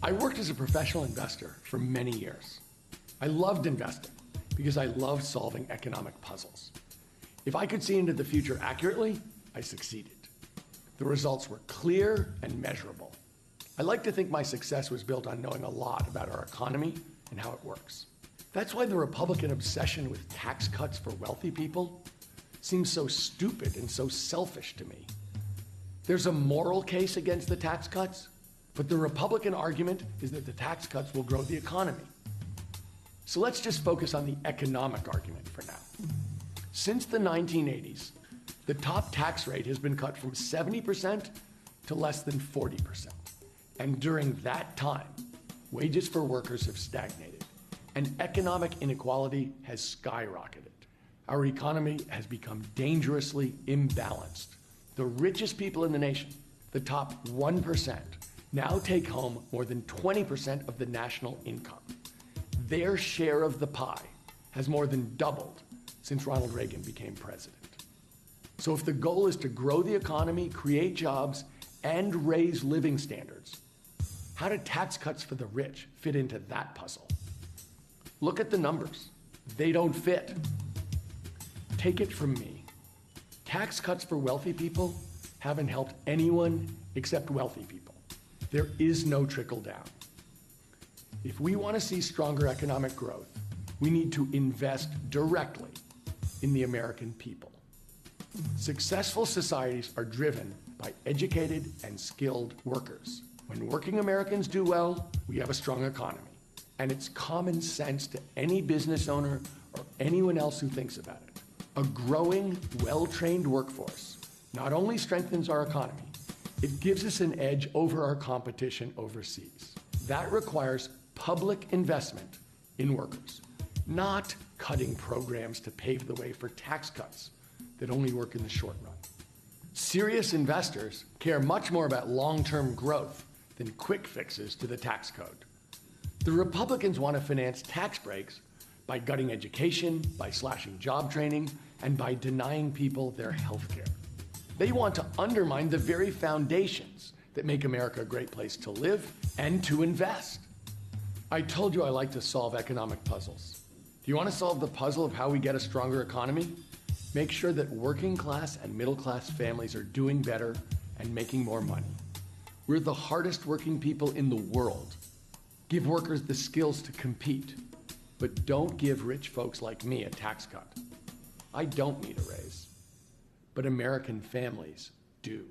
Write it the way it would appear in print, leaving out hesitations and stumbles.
I worked as a professional investor for many years. I loved investing because I loved solving economic puzzles. If I could see into the future accurately, I succeeded. The results were clear and measurable. I like to think my success was built on knowing a lot about our economy and how it works. That's why the Republican obsession with tax cuts for wealthy people seems so stupid and so selfish to me. There's a moral case against the tax cuts, but the Republican argument is that the tax cuts will grow the economy. So let's just focus on the economic argument for now. Since the 1980s, the top tax rate has been cut from 70% to less than 40%. And during that time, wages for workers have stagnated, and economic inequality has skyrocketed. Our economy has become dangerously imbalanced. The richest people in the nation, the top 1%, now take home more than 20% of the national income. Their share of the pie has more than doubled since Ronald Reagan became president. So if the goal is to grow the economy, create jobs, and raise living standards, how do tax cuts for the rich fit into that puzzle? Look at the numbers. They don't fit. Take it from me. Tax cuts for wealthy people haven't helped anyone except wealthy people. There is no trickle down. If we want to see stronger economic growth, we need to invest directly in the American people. Successful societies are driven by educated and skilled workers. When working Americans do well, we have a strong economy. And it's common sense to any business owner or anyone else who thinks about it. A growing, well-trained workforce not only strengthens our economy, it gives us an edge over our competition overseas. That requires public investment in workers, not cutting programs to pave the way for tax cuts that only work in the short run. Serious investors care much more about long-term growth than quick fixes to the tax code. The Republicans want to finance tax breaks by gutting education, by slashing job training, and by denying people their health care. They want to undermine the very foundations that make America a great place to live and to invest. I told you I like to solve economic puzzles. Do you want to solve the puzzle of how we get a stronger economy? Make sure that working class and middle class families are doing better and making more money. We're the hardest working people in the world. Give workers the skills to compete, but don't give rich folks like me a tax cut. I don't need a raise, but American families do.